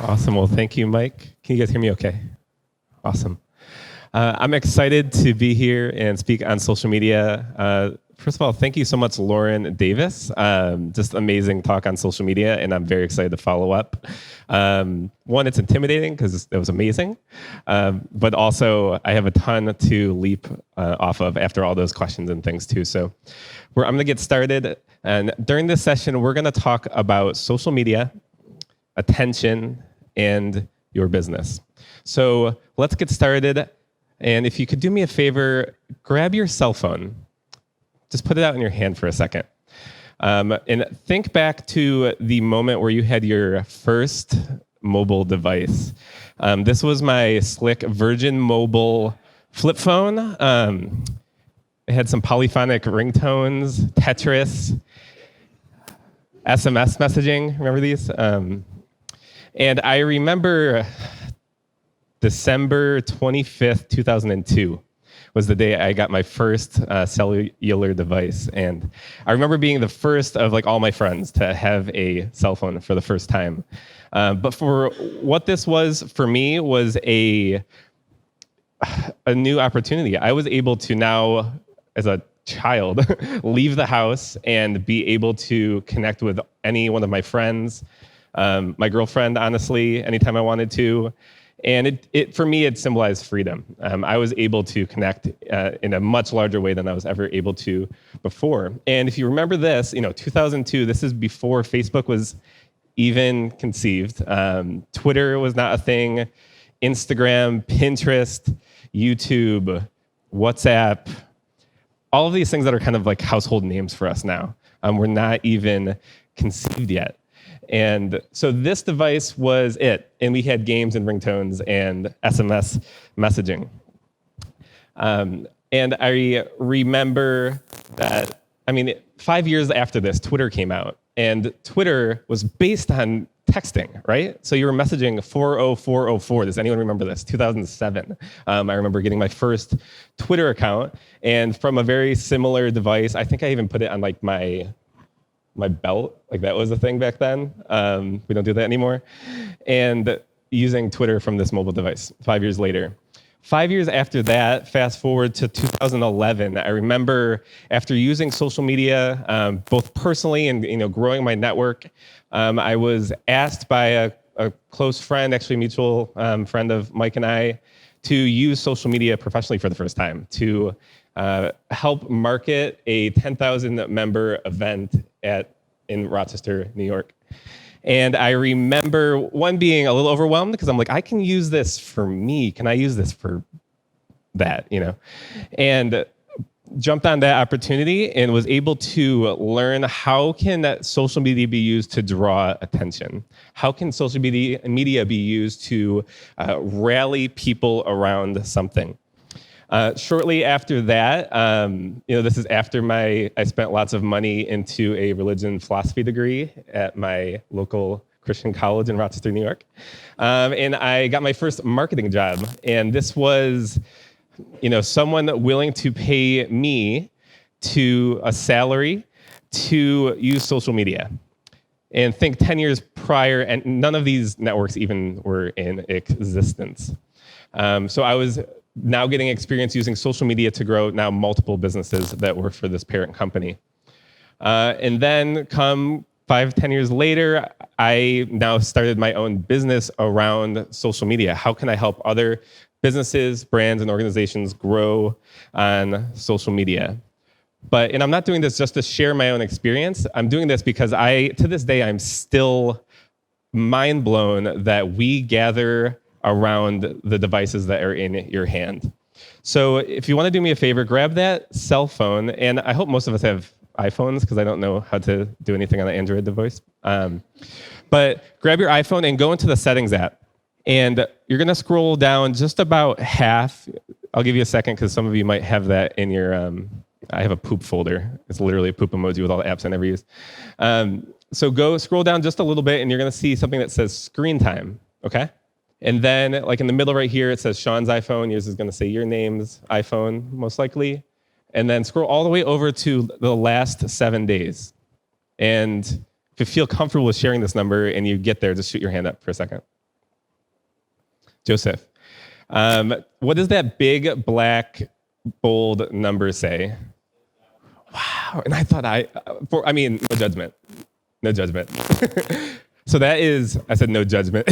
Awesome. Well, thank you, Mike. Can you guys hear me okay? Awesome. I'm excited to be here and speak on social media. First of all, thank you so much, Lauren Davis. Just amazing talk on social media, and I'm very excited to follow up. One, it's intimidating because it was amazing, but also I have a ton to leap off of after all those questions and things too. So I'm going to get started, and during this session, we're going to talk about social media, attention, and your business. So let's get started. And if you could do me a favor, grab your cell phone. Just put it out in your hand for a second. And think back to the moment where you had your first mobile device. This was my slick Virgin Mobile flip phone. It had some polyphonic ringtones, Tetris, SMS messaging. Remember these? And I remember December 25th, 2002 was the day I got my first cellular device. And I remember being the first of like all my friends to have a cell phone for the first time. But for what this was for me was a new opportunity. I was able to now, as a child, leave the house and be able to connect with any one of my friends, my girlfriend, honestly, anytime I wanted to. And it for me, it symbolized freedom. I was able to connect in a much larger way than I was ever able to before. And if you remember this, 2002, this is before Facebook was even conceived. Twitter was not a thing. Instagram, Pinterest, YouTube, WhatsApp, all of these things that are kind of like household names for us now, were not even conceived yet. And so this device was it. And we had games and ringtones and SMS messaging. And I remember that, 5 years after this, Twitter came out. And Twitter was based on texting, right? So you were messaging 40404. Does anyone remember this? 2007. I remember getting my first Twitter account. And from a very similar device, I think I even put it on like my belt, like that was a thing back then. We don't do that anymore. And using Twitter from this mobile device 5 years later. 5 years after that, fast forward to 2011, I remember after using social media, both personally and growing my network, I was asked by a close friend, actually a mutual friend of Mike and I, to use social media professionally for the first time, to help market a 10,000 member event in Rochester, New York. And I remember being a little overwhelmed because I'm like, I can use this for me. Can I use this for that? And jumped on that opportunity and was able to learn how can social media be used to draw attention? How can social media be used to rally people around something? Shortly after that, this is after I spent lots of money into a religion philosophy degree at my local Christian college in Rochester, New York. And I got my first marketing job. And this was, someone willing to pay me to a salary to use social media. And think 10 years prior, and none of these networks even were in existence. So I was now getting experience using social media to grow now multiple businesses that work for this parent company. And then come 5-10 years later, I now started my own business around social media. How can I help other businesses, brands, and organizations grow on social media? And I'm not doing this just to share my own experience. I'm doing this because to this day, I'm still mind blown that we gather around the devices that are in your hand. So if you want to do me a favor, grab that cell phone, and I hope most of us have iPhones because I don't know how to do anything on an Android device. But grab your iPhone and go into the settings app, and you're going to scroll down just about half. I'll give you a second because some of you might have that in your, I have a poop folder. It's literally a poop emoji with all the apps I never use. So go scroll down just a little bit, and you're going to see something that says screen time, okay? And then, like in the middle right here, it says Sean's iPhone. Yours is going to say your name's iPhone, most likely. And then scroll all the way over to the last 7 days. And if you feel comfortable with sharing this number and you get there, just shoot your hand up for a second. Joseph. What does that big, black, bold number say? Wow. And I thought no judgment. No judgment. So that is, I said no judgment.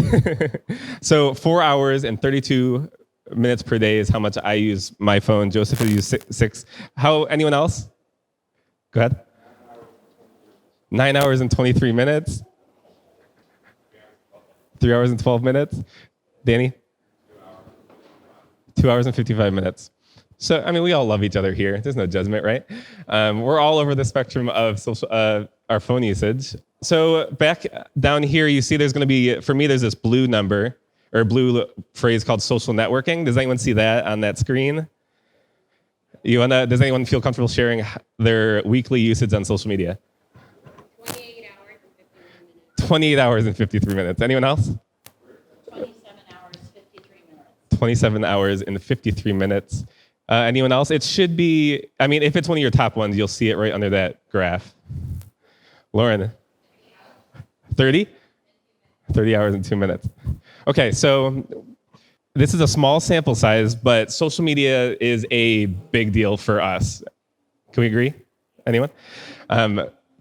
So 4 hours and 32 minutes per day is how much I use my phone. Joseph has used six. Anyone else? Go ahead. 9 hours and 23 minutes. 3 hours and 12 minutes. Danny? 2 hours and 55 minutes. So, we all love each other here. There's no judgment, right? We're all over the spectrum of our phone usage. So back down here, you see there's going to be, for me, there's this blue number, or blue phrase called social networking. Does anyone see that on that screen? Does anyone feel comfortable sharing their weekly usage on social media? 28 hours and 53 minutes. Anyone else? 27 hours and 53 minutes. Anyone else? It should be, if it's one of your top ones, you'll see it right under that graph. Lauren? 30? 30 hours and 2 minutes. Okay, so this is a small sample size, but social media is a big deal for us. Can we agree? Anyone?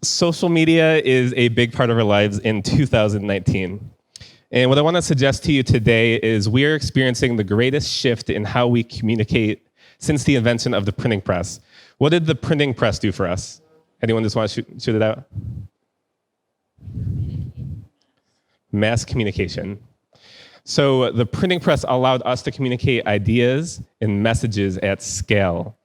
Social media is a big part of our lives in 2019. And what I want to suggest to you today is we are experiencing the greatest shift in how we communicate since the invention of the printing press. What did the printing press do for us? Anyone just want to shoot it out? Mass communication. So the printing press allowed us to communicate ideas and messages at scale.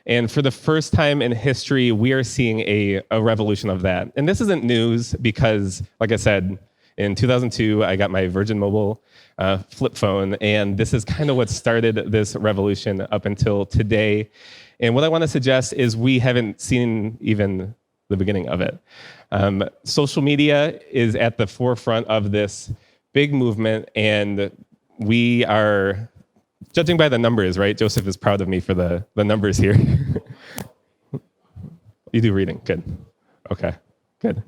And for the first time in history, we are seeing a revolution of that. And this isn't news because, like I said, in 2002, I got my Virgin Mobile flip phone, and this is kind of what started this revolution up until today. And what I want to suggest is we haven't seen even the beginning of it. Social media is at the forefront of this big movement, and we are, judging by the numbers, right? Joseph is proud of me for the numbers here. You do reading, good. Okay, good.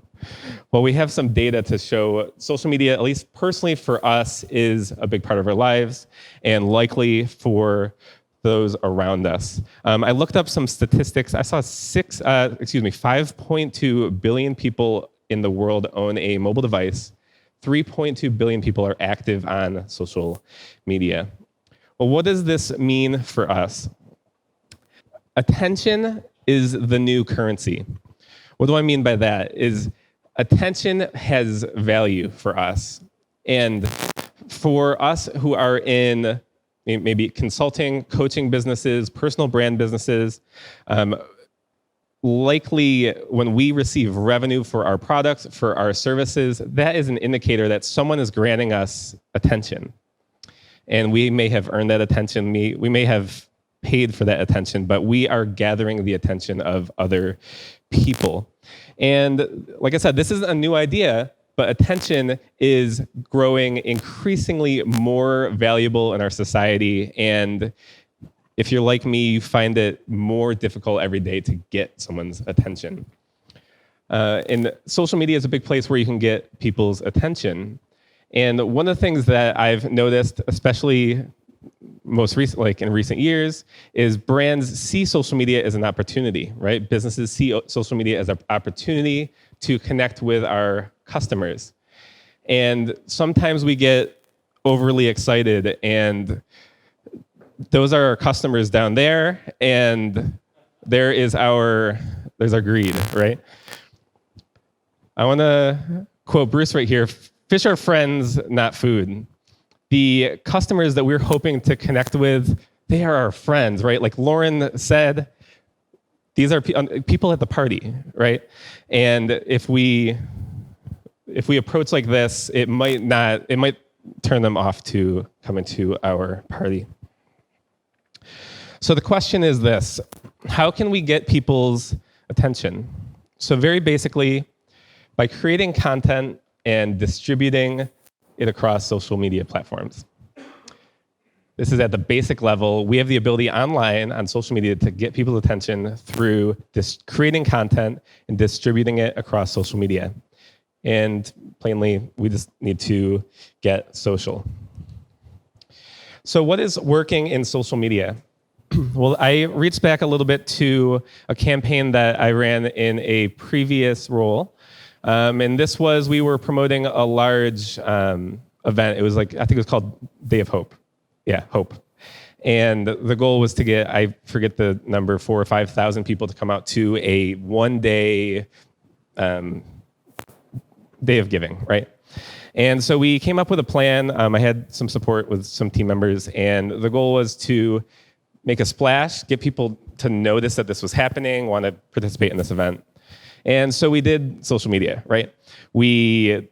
Well, we have some data to show social media, at least personally for us, is a big part of our lives and likely for those around us. I looked up some statistics. I saw 5.2 billion people in the world own a mobile device. 3.2 billion people are active on social media. Well, what does this mean for us? Attention is the new currency. What do I mean by that? Is attention has value for us. And for us who are in maybe consulting, coaching businesses, personal brand businesses, likely when we receive revenue for our products, for our services, that is an indicator that someone is granting us attention. And we may have earned that attention, we may have paid for that attention, but we are gathering the attention of other people. And like I said, this isn't a new idea, but attention is growing increasingly more valuable in our society. And if you're like me, you find it more difficult every day to get someone's attention. And social media is a big place where you can get people's attention. And one of the things that I've noticed, especially most recent, like in recent years, is brands see social media as an opportunity, right? Businesses see social media as an opportunity to connect with our customers. And sometimes we get overly excited, and those are our customers down there, and there's our greed, right? I want to quote Bruce right here. Fish are friends, not food. The customers that we're hoping to connect with, they are our friends, right? Like Lauren said, these are people at the party, right? And if we approach like this, it might turn them off to coming to our party. So the question is this: how can we get people's attention? So very basically, by creating content and distributing it across social media platforms. This is at the basic level. We have the ability online on social media to get people's attention through creating content and distributing it across social media. And plainly, we just need to get social. So what is working in social media? Well, I reached back a little bit to a campaign that I ran in a previous role. And this was, we were promoting a large event. It was like, I think it was called Day of Hope. Yeah, Hope. And the goal was to get, I forget the number, 4,000 or 5,000 people to come out to a one-day day of giving, right? And so we came up with a plan. I had some support with some team members, and the goal was to make a splash, get people to notice that this was happening, want to participate in this event. And so we did social media, right? We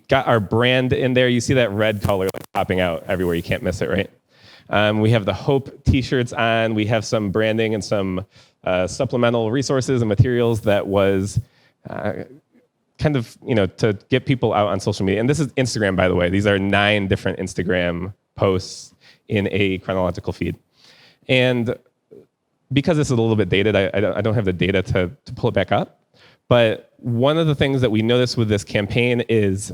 got our brand in there. You see that red color like popping out everywhere. You can't miss it, right? We have the Hope t-shirts on. We have some branding and some supplemental resources and materials that was kind of, to get people out on social media. And this is Instagram, by the way. These are 9 different Instagram posts in a chronological feed. And because this is a little bit dated, I don't have the data to pull it back up. But one of the things that we noticed with this campaign is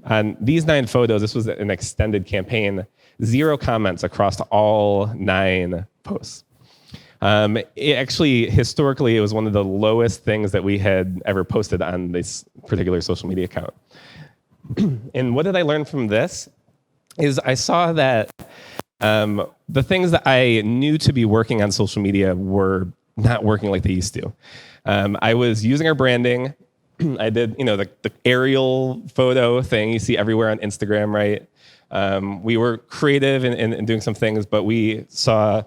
on these 9 photos, this was an extended campaign, 0 comments across all 9 posts. It actually, historically, it was one of the lowest things that we had ever posted on this particular social media account. And what did I learn from this? Is I saw that the things that I knew to be working on social media were not working like they used to. I was using our branding. I did, the aerial photo thing you see everywhere on Instagram, right? We were creative in doing some things, but we saw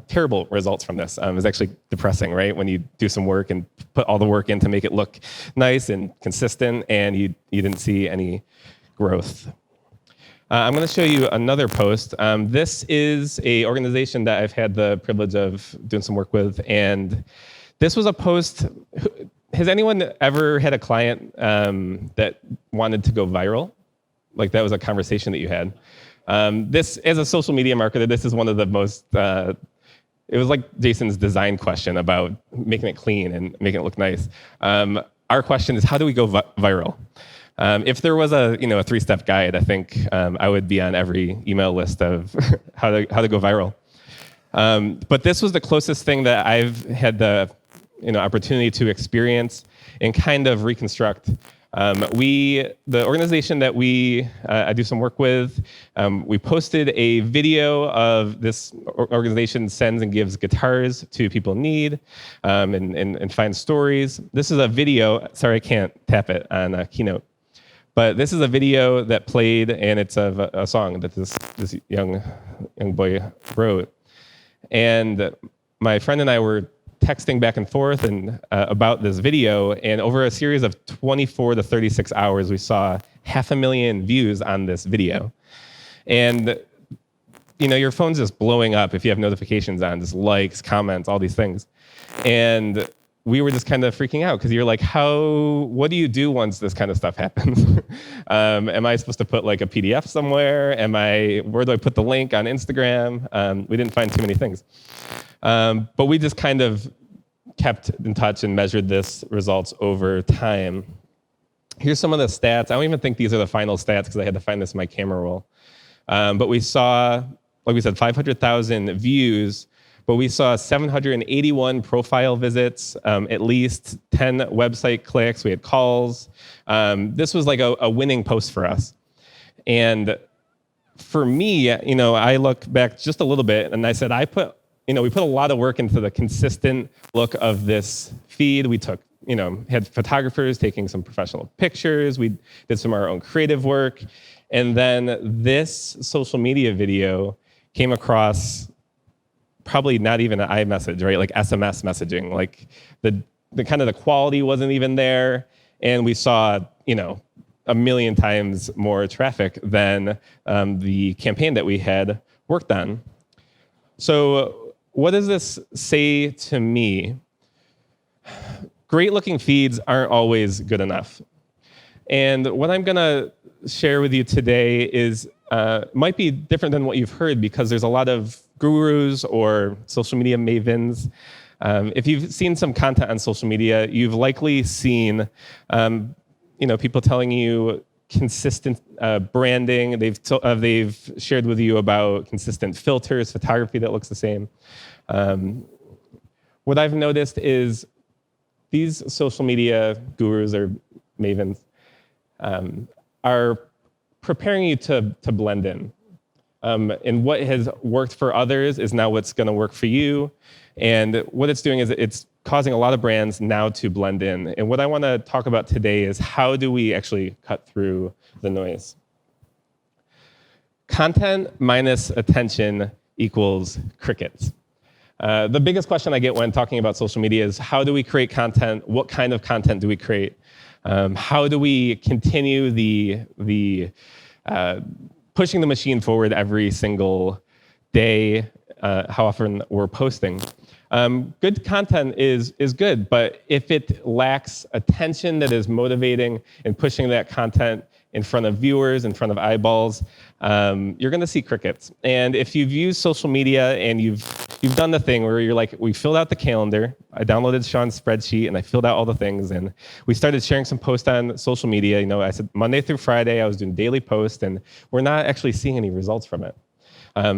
terrible results from this. It was actually depressing, right? When you do some work and put all the work in to make it look nice and consistent, and you didn't see any growth. I'm going to show you another post. This is an organization that I've had the privilege of doing some work with, and this was a post. Has anyone ever had a client that wanted to go viral? Like that was a conversation that you had? This, as a social media marketer, this is one of the most, it was like Jason's design question about making it clean and making it look nice. Our question is, how do we go viral? If there was a 3-step guide, I think I would be on every email list of how to go viral. But this was the closest thing that I've had the opportunity to experience and kind of reconstruct. The organization that I do some work with, we posted a video of this organization sends and gives guitars to people in need, and finds stories. This is a video. Sorry, I can't tap it on a Keynote. But this is a video that played, and it's of a song that this young boy wrote. And my friend and I were texting back and forth and about this video, and over a series of 24 to 36 hours, we saw 500,000 views on this video. And your phone's just blowing up if you have notifications on, just likes, comments, all these things. And we were just kind of freaking out because you're like, what do you do once this kind of stuff happens? Am I supposed to put like a PDF somewhere? Where do I put the link on Instagram? We didn't find too many things. But we just kind of kept in touch and measured this results over time. Here's some of the stats. I don't even think these are the final stats because I had to find this in my camera roll. But we saw, like we said, 500,000 views, but we saw 781 profile visits, at least 10 website clicks. We had calls. This was like a winning post for us. And for me, I look back just a little bit and I said, we put a lot of work into the consistent look of this feed. We took, had photographers taking some professional pictures. We did some of our own creative work. And then this social media video came across probably not even an iMessage, right? Like SMS messaging. Like the kind of the quality wasn't even there. And we saw, 1,000,000 times more traffic than the campaign that we had worked on. So what does this say to me? Great looking feeds aren't always good enough. And what I'm going to share with you today is might be different than what you've heard because there's a lot of gurus or social media mavens. If you've seen some content on social media, you've likely seen people telling you consistent branding. They've shared with you about consistent filters, photography that looks the same. What I've noticed is these social media gurus or mavens are preparing you to blend in. And what has worked for others is now what's going to work for you. And what it's doing is it's causing a lot of brands now to blend in. And what I want to talk about today is how do we actually cut through the noise? Content minus attention equals crickets. The biggest question I get when talking about social media is how do we create content? What kind of content do we create? How do we continue the pushing the machine forward every single day? How often we're posting? Good content is good, but if it lacks attention that is motivating and pushing that content in front of viewers, in front of eyeballs, you're going to see crickets. And if you've used social media and you've done the thing where you're like, we filled out the calendar, I downloaded Sean's spreadsheet and I filled out all the things, and we started sharing some posts on social media. You know, I said Monday through Friday I was doing daily posts, and we're not actually seeing any results from it.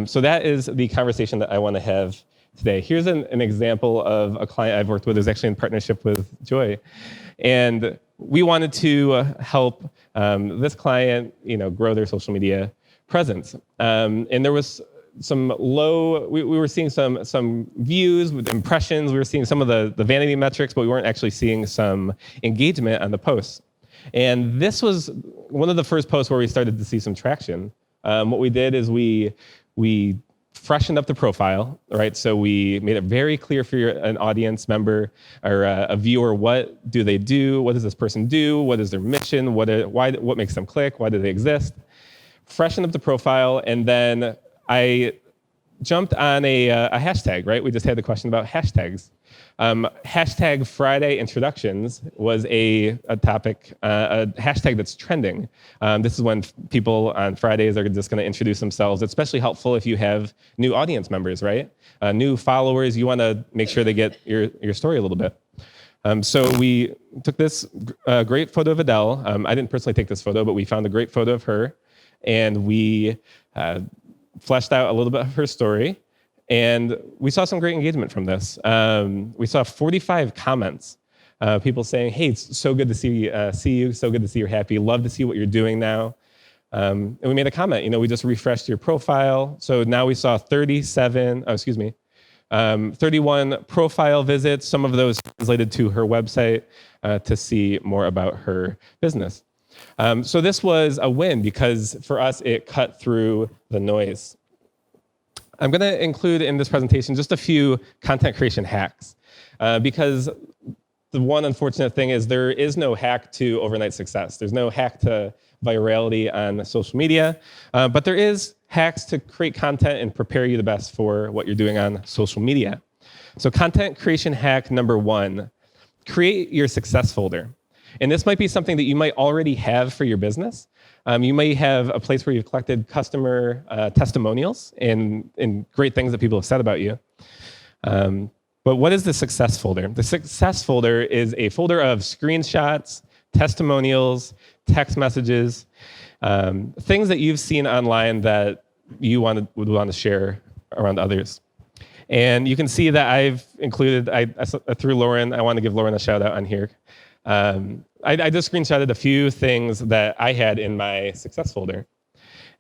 So that is the conversation that I want to have today. Here's an example of a client I've worked with who's actually in partnership with Joy. And we wanted to help this client, grow their social media presence. And there was some we were seeing some views with impressions. We were seeing some of the vanity metrics, but we weren't actually seeing some engagement on the posts. And this was one of the first posts where we started to see some traction. What we did is we freshened up the profile, right? So we made it very clear for an audience member or a viewer, what do they do? What does this person do? What is their mission? What makes them click? Why do they exist? Freshened up the profile, and then I jumped on a hashtag, right? We just had the question about hashtags. Hashtag Friday introductions was a topic, a hashtag that's trending. This is when people on Fridays are just going to introduce themselves. It's especially helpful if you have new audience members, right? New followers. You want to make sure they get your story a little bit. So we took this great photo of Adele. I didn't personally take this photo, but we found a great photo of her, and we fleshed out a little bit of her story. And we saw some great engagement from this. We saw 45 comments, people saying, hey, it's so good to see you, so good to see you're happy, love to see what you're doing now. And we made a comment, we just refreshed your profile. So now we saw 31 profile visits, some of those translated to her website to see more about her business. So this was a win because for us, it cut through the noise. I'm going to include in this presentation just a few content creation hacks because the one unfortunate thing is there is no hack to overnight success. There's no hack to virality on social media, but there is hacks to create content and prepare you the best for what you're doing on social media. So content creation hack number 1, create your success folder. And this might be something that you might already have for your business. You may have a place where you've collected customer testimonials and great things that people have said about you. But what is the success folder? The success folder is a folder of screenshots, testimonials, text messages, things that you've seen online that you would want to share around others. And you can see that I've included, through Lauren, I want to give Lauren a shout out on here. I just screenshotted a few things that I had in my success folder.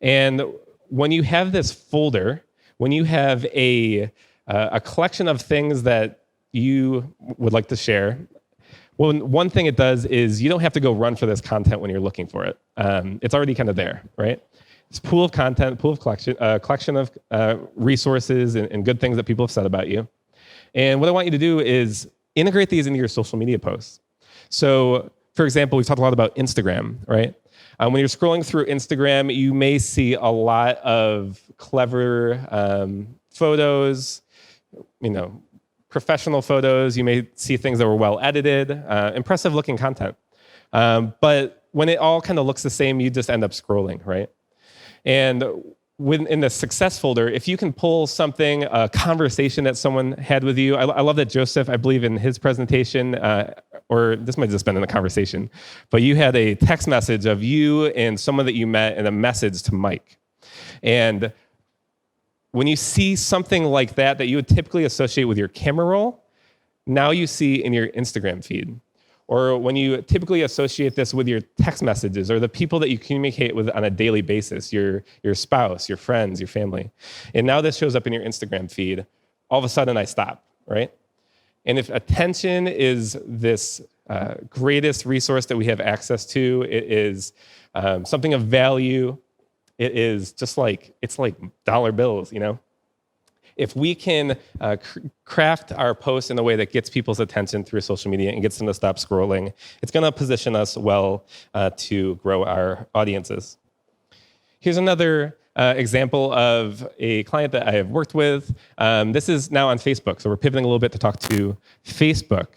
And when you have this folder, when you have a collection of things that you would like to share, well, one thing it does is you don't have to go run for this content when you're looking for it. It's already kind of there, right? It's a pool of content, pool of collection of resources and good things that people have said about you. And what I want you to do is integrate these into your social media posts. So, for example, we've talked a lot about Instagram, right? When you're scrolling through Instagram, you may see a lot of clever photos, professional photos. You may see things that were well edited, impressive looking content. But when it all kind of looks the same, you just end up scrolling, right? And in the success folder, if you can pull something, a conversation that someone had with you. I love that Joseph, I believe in his presentation, or this might have just been in the conversation, but you had a text message of you and someone that you met and a message to Mike. And when you see something like that you would typically associate with your camera roll, now you see in your Instagram feed. Or when you typically associate this with your text messages or the people that you communicate with on a daily basis, your spouse, your friends, your family. And now this shows up in your Instagram feed. All of a sudden I stop, right? And if attention is this greatest resource that we have access to, it is something of value. It is just it's like dollar bills, you know? If we can craft our posts in a way that gets people's attention through social media and gets them to stop scrolling, it's going to position us well to grow our audiences. Here's another example of a client that I have worked with. This is now on Facebook, so we're pivoting a little bit to talk to Facebook.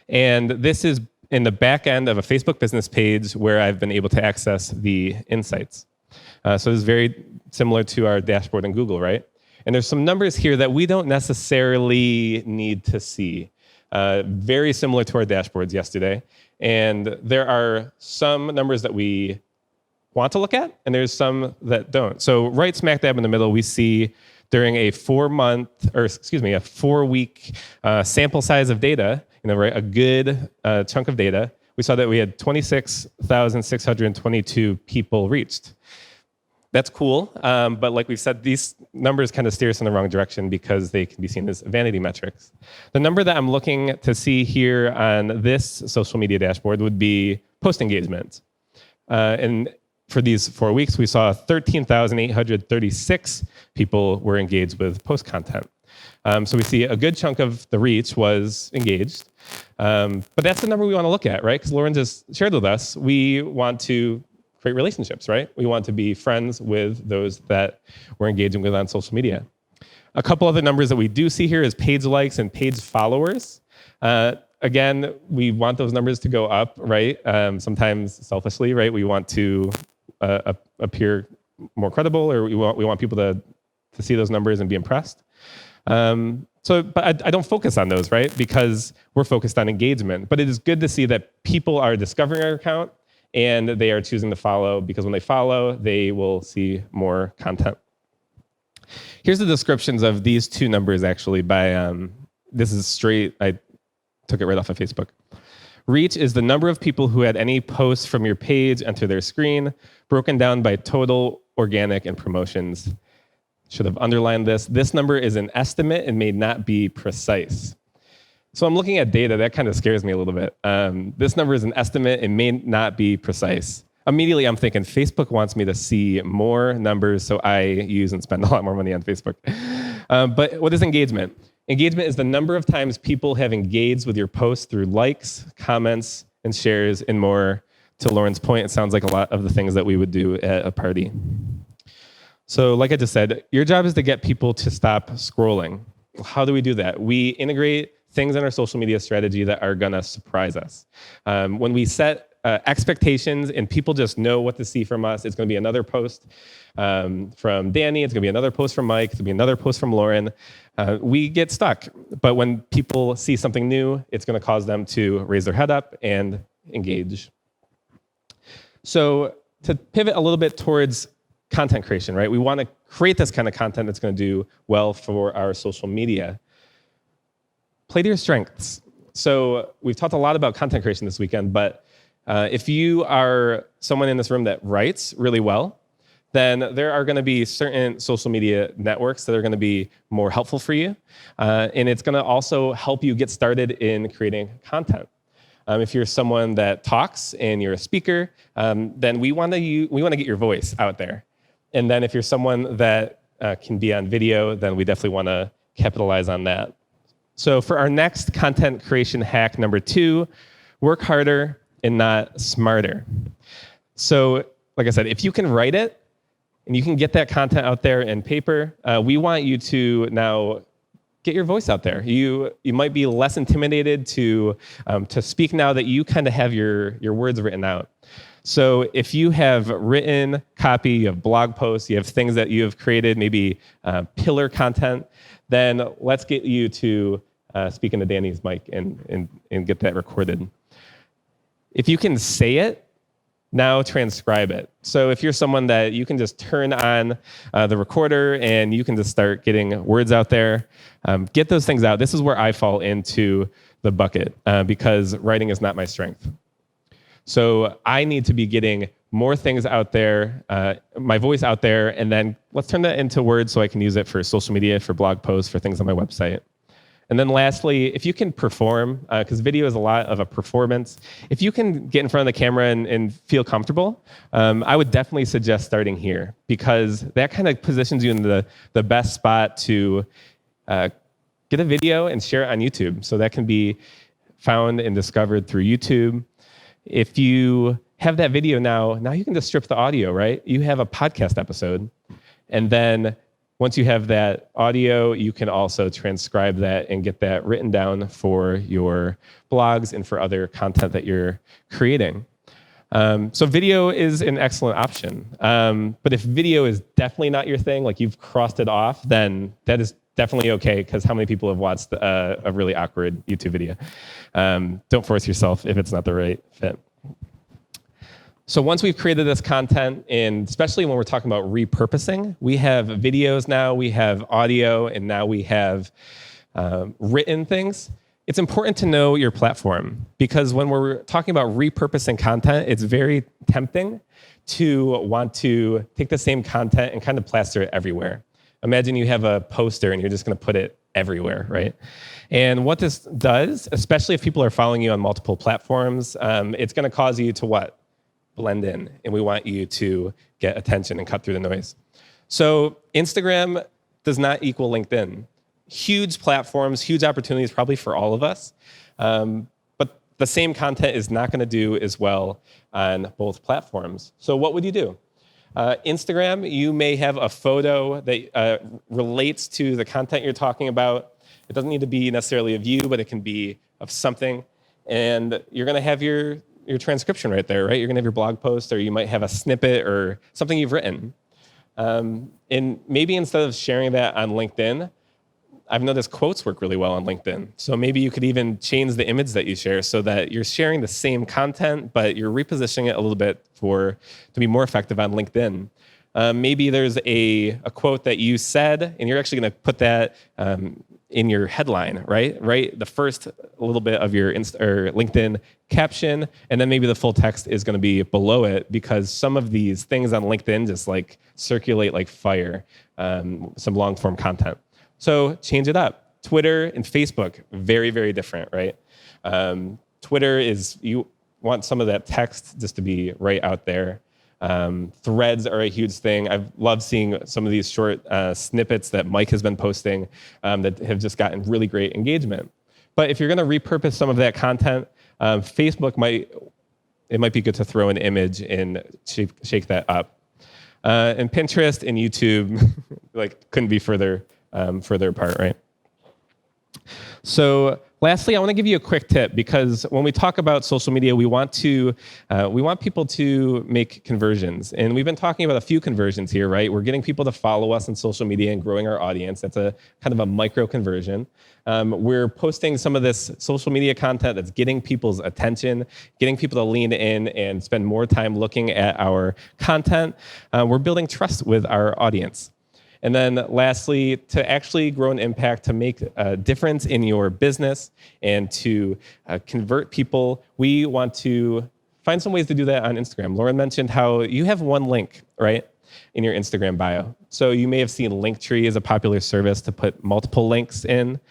And this is in the back end of a Facebook business page where I've been able to access the insights. So this is very similar to our dashboard in Google, right? And there's some numbers here that we don't necessarily need to see. Very similar to our dashboards yesterday. And there are some numbers that we want to look at, and there's some that don't. So right smack dab in the middle, we see during a 4-week sample size of data, right, a good chunk of data, we saw that we had 26,622 people reached. That's cool, but like we've said, these numbers kind of steer us in the wrong direction because they can be seen as vanity metrics. The number that I'm looking to see here on this social media dashboard would be post engagement. And for these 4 weeks, we saw 13,836 people were engaged with post content. So we see a good chunk of the reach was engaged. But that's the number we want to look at, right? Because Lauren just shared with us, we want to create relationships, right? We want to be friends with those that we're engaging with on social media. A couple other numbers that we do see here is page likes and page followers. Again, we want those numbers to go up, right? Sometimes selfishly, right? We want to appear more credible, or we want people to see those numbers and be impressed. But I don't focus on those, right? Because we're focused on engagement. But it is good to see that people are discovering our account and they are choosing to follow, because when they follow, they will see more content. Here's the descriptions of these two numbers actually by, this is straight, I took it right off of Facebook. Reach is the number of people who had any posts from your page enter their screen, broken down by total, organic, and promotions. Should have underlined this. This number is an estimate and may not be precise. So I'm looking at data, that kind of scares me a little bit. This number is an estimate and may not be precise. Immediately I'm thinking Facebook wants me to see more numbers, so I use and spend a lot more money on Facebook. But what is engagement? Engagement is the number of times people have engaged with your post through likes, comments, and shares, and more. To Lauren's point, it sounds like a lot of the things that we would do at a party. So like I just said, your job is to get people to stop scrolling. How do we do that? We integrate things in our social media strategy that are going to surprise us. When we set expectations and people just know what to see from us, it's going to be another post from Danny, it's going to be another post from Mike, it's going to be another post from Lauren. We get stuck. But when people see something new, it's going to cause them to raise their head up and engage. So to pivot a little bit towards content creation, right? We want to create this kind of content that's going to do well for our social media. Play to your strengths. So we've talked a lot about content creation this weekend, but if you are someone in this room that writes really well, then there are going to be certain social media networks that are going to be more helpful for you. And it's going to also help you get started in creating content. If you're someone that talks and you're a speaker, then we want to get your voice out there. And then if you're someone that can be on video, then we definitely want to capitalize on that. So for our next content creation hack number 2, work harder and not smarter. So like I said, if you can write it and you can get that content out there in paper, we want you to now get your voice out there. You might be less intimidated to speak now that you kind of have your words written out. So if you have written copy, you have blog posts, you have things that you have created, maybe pillar content, then let's get you to speak into Danny's mic and get that recorded. If you can say it, now transcribe it. So if you're someone that you can just turn on the recorder and you can just start getting words out there, get those things out. This is where I fall into the bucket because writing is not my strength. So I need to be getting more things out there, my voice out there, and then let's turn that into words so I can use it for social media, for blog posts, for things on my website. And then lastly, if you can perform, because video is a lot of a performance, if you can get in front of the camera and feel comfortable, I would definitely suggest starting here because that kind of positions you in the best spot to get a video and share it on YouTube. So that can be found and discovered through YouTube. If you have that video now you can just strip the audio, right? You have a podcast episode. And then once you have that audio, you can also transcribe that and get that written down for your blogs and for other content that you're creating. So video is an excellent option. But if video is definitely not your thing, like you've crossed it off, then that is definitely okay, because how many people have watched a really awkward YouTube video? Don't force yourself if it's not the right fit. So once we've created this content, and especially when we're talking about repurposing, we have videos now, we have audio, and now we have written things. It's important to know your platform, because when we're talking about repurposing content, it's very tempting to want to take the same content and kind of plaster it everywhere. Imagine you have a poster and you're just going to put it everywhere, right? And what this does, especially if people are following you on multiple platforms, it's going to cause you to what? Blend in, and we want you to get attention and cut through the noise. So Instagram does not equal LinkedIn. Huge platforms, huge opportunities probably for all of us, but the same content is not going to do as well on both platforms. So what would you do? Instagram, you may have a photo that relates to the content you're talking about. It doesn't need to be necessarily of you, but it can be of something. And you're going to have your transcription right there, right? You're going to have your blog post, or you might have a snippet or something you've written. And maybe instead of sharing that on LinkedIn, I've noticed quotes work really well on LinkedIn. So maybe you could even change the image that you share so that you're sharing the same content, but you're repositioning it a little bit to be more effective on LinkedIn. Maybe there's a quote that you said, and you're actually going to put that in your headline, right? The first little bit of your LinkedIn caption, and then maybe the full text is going to be below it, because some of these things on LinkedIn just like circulate like fire, some long form content. So change it up. Twitter and Facebook, very, very different, right? Twitter is, you want some of that text just to be right out there. Threads are a huge thing. I've loved seeing some of these short snippets that Mike has been posting that have just gotten really great engagement. But if you're going to repurpose some of that content, Facebook might be good to throw an image and shake that up. And Pinterest and YouTube couldn't be further apart, right? So lastly, I want to give you a quick tip, because when we talk about social media, we want people to make conversions. And we've been talking about a few conversions here, right? We're getting people to follow us on social media and growing our audience. That's a kind of a micro conversion. We're posting some of this social media content that's getting people's attention, getting people to lean in and spend more time looking at our content. We're building trust with our audience. And then lastly, to actually grow an impact, to make a difference in your business and to convert people, we want to find some ways to do that on Instagram. Lauren mentioned how you have one link, right, in your Instagram bio. So you may have seen Linktree as a popular service to put multiple links in.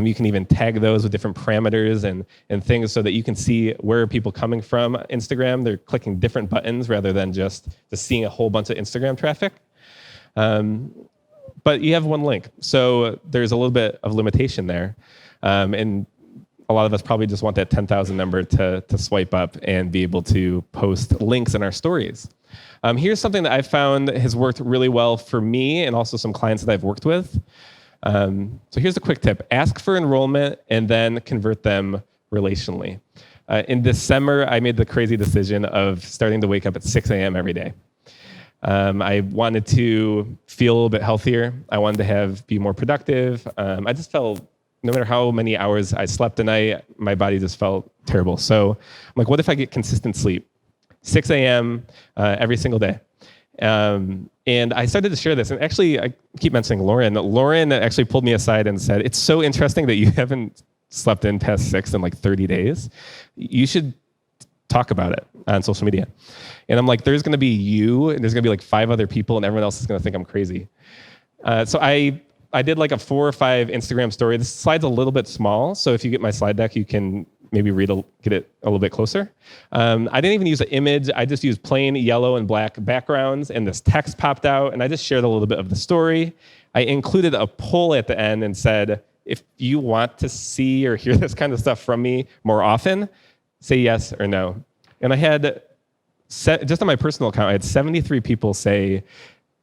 You can even tag those with different parameters and things so that you can see where are people coming from Instagram. They're clicking different buttons rather than just seeing a whole bunch of Instagram traffic. But you have one link, so there's a little bit of limitation there. And a lot of us probably just want that 10,000 number to swipe up and be able to post links in our stories. Here's something that I found has worked really well for me and also some clients that I've worked with. So here's a quick tip. Ask for enrollment and then convert them relationally. In December, I made the crazy decision of starting to wake up at 6 a.m. every day. I wanted to feel a little bit healthier. I wanted to be more productive. I just felt, no matter how many hours I slept a night, my body just felt terrible. So I'm like, what if I get consistent sleep? 6 a.m. Every single day. And I started to share this. And actually, I keep mentioning Lauren. Lauren actually pulled me aside and said, it's so interesting that you haven't slept in past 6 in like 30 days. You should talk about it on social media. And I'm like, there's going to be you, and there's going to be like 5 other people, and everyone else is going to think I'm crazy. So I did like a 4 or 5 Instagram story. This slide's a little bit small, so if you get my slide deck, you can maybe get it a little bit closer. I didn't even use an image. I just used plain yellow and black backgrounds, and this text popped out, and I just shared a little bit of the story. I included a poll at the end and said, if you want to see or hear this kind of stuff from me more often, say yes or no. And I had, just on my personal account, I had 73 people say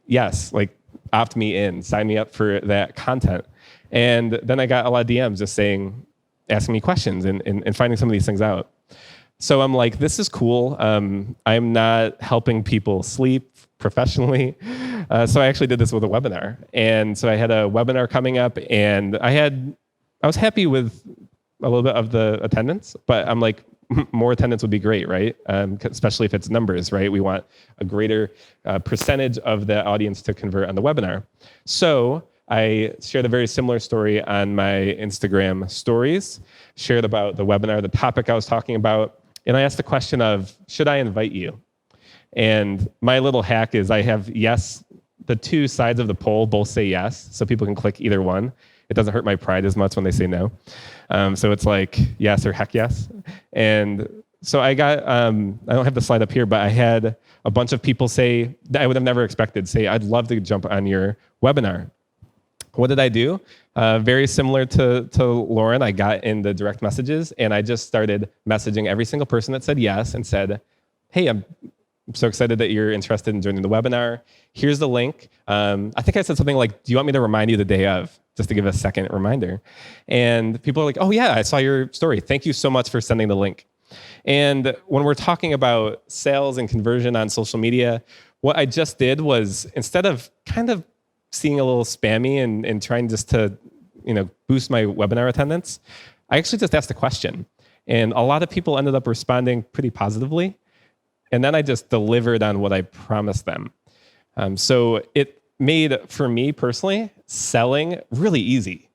yes, like opt me in, sign me up for that content. And then I got a lot of DMs just asking me questions and finding some of these things out. So I'm like, this is cool. I'm not helping people sleep professionally. So I actually did this with a webinar. And so I had a webinar coming up, and I was happy with a little bit of the attendance, but I'm like, more attendance would be great, right? Especially if it's numbers, right? We want a greater percentage of the audience to convert on the webinar. So I shared a very similar story on my Instagram stories, shared about the webinar, the topic I was talking about, and I asked the question of, should I invite you? And my little hack is I have yes, the 2 sides of the poll both say yes, so people can click either one. It doesn't hurt my pride as much when they say no. So it's like yes or heck yes. And so I got, I don't have the slide up here, but I had a bunch of people say, that I would have never expected, say, I'd love to jump on your webinar. What did I do? Very similar to Lauren, I got in the direct messages, and I just started messaging every single person that said yes and said, hey, I'm so excited that you're interested in joining the webinar. Here's the link. I think I said something like, do you want me to remind you the day of? Just to give a second reminder. And people are like, oh yeah, I saw your story. Thank you so much for sending the link. And when we're talking about sales and conversion on social media, what I just did was, instead of kind of seeing a little spammy and trying just to boost my webinar attendance, I actually just asked a question. And a lot of people ended up responding pretty positively. And then I just delivered on what I promised them. So it made, for me personally, selling really easy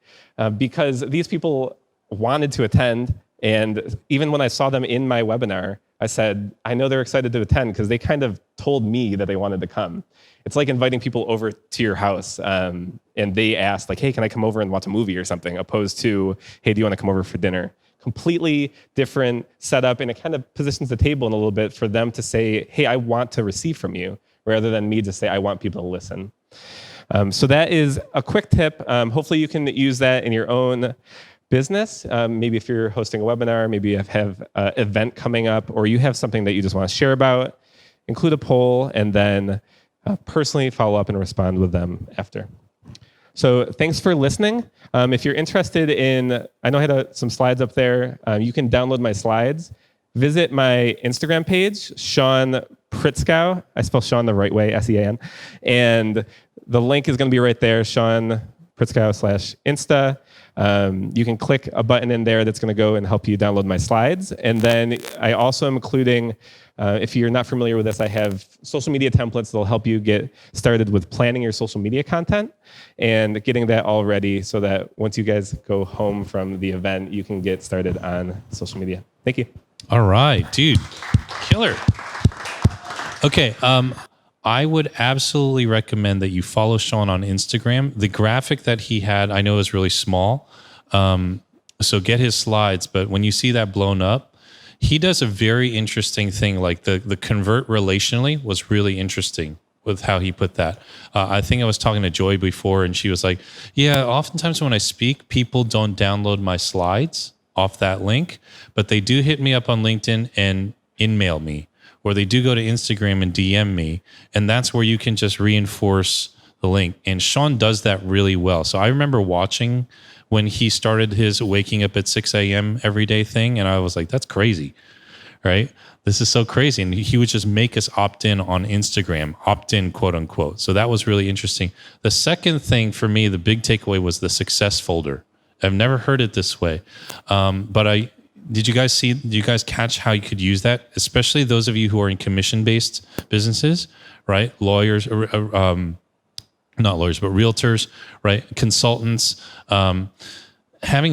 because these people wanted to attend. And even when I saw them in my webinar, I said, I know they're excited to attend because they kind of told me that they wanted to come. It's like inviting people over to your house and they asked, like, hey, can I come over and watch a movie or something, opposed to, hey, do you want to come over for dinner? Completely different setup, and it kind of positions the table in a little bit for them to say, hey, I want to receive from you, rather than me to say, I want people to listen. So that is a quick tip. Hopefully you can use that in your own business. Maybe if you're hosting a webinar, maybe you have an event coming up, or you have something that you just want to share about, include a poll, and then personally follow up and respond with them after. So thanks for listening. If you're interested in, I know I had some slides up there. You can download my slides. Visit my Instagram page, Sean Pritzkau. I spell Sean the right way, S-E-A-N. And the link is going to be right there, Sean Pritzkau/Insta. You can click a button in there that's going to go and help you download my slides. And then I also am including, if you're not familiar with this, I have social media templates that'll help you get started with planning your social media content and getting that all ready so that once you guys go home from the event, you can get started on social media. Thank you. All right, dude. Killer. Okay, I would absolutely recommend that you follow Sean on Instagram. The graphic that he had, I know is really small, so get his slides, but when you see that blown up, he does a very interesting thing, like the convert relationally was really interesting with how he put that. I think I was talking to Joy before, and she was like, yeah, oftentimes when I speak, people don't download my slides off that link, but they do hit me up on LinkedIn and in-mail me, or they do go to Instagram and DM me, and that's where you can just reinforce the link. And Sean does that really well. So I remember watching when he started his waking up at 6 a.m. every day thing. And I was like, that's crazy, right? This is so crazy. And he would just make us opt in on Instagram, opt in, quote unquote. So that was really interesting. The second thing for me, the big takeaway was the success folder. I've never heard it this way. But did you guys catch how you could use that? Especially those of you who are in commission-based businesses, right? Lawyers, not lawyers, but realtors, right? Consultants, having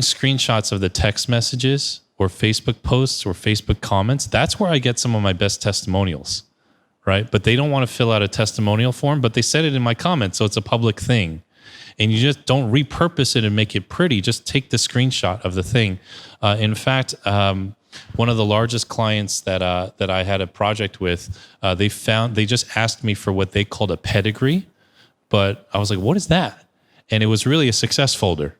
screenshots of the text messages or Facebook posts or Facebook comments, that's where I get some of my best testimonials, right? But they don't want to fill out a testimonial form, but they said it in my comments, so it's a public thing. And you just don't repurpose it and make it pretty. Just take the screenshot of the thing. In fact, one of the largest clients that I had a project with, they just asked me for what they called a pedigree, but I was like, what is that? And it was really a success folder.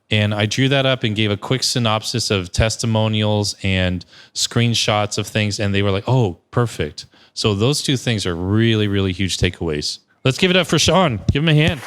And I drew that up and gave a quick synopsis of testimonials and screenshots of things. And they were like, oh, perfect. So those two things are really, really huge takeaways. Let's give it up for Sean. Give him a hand.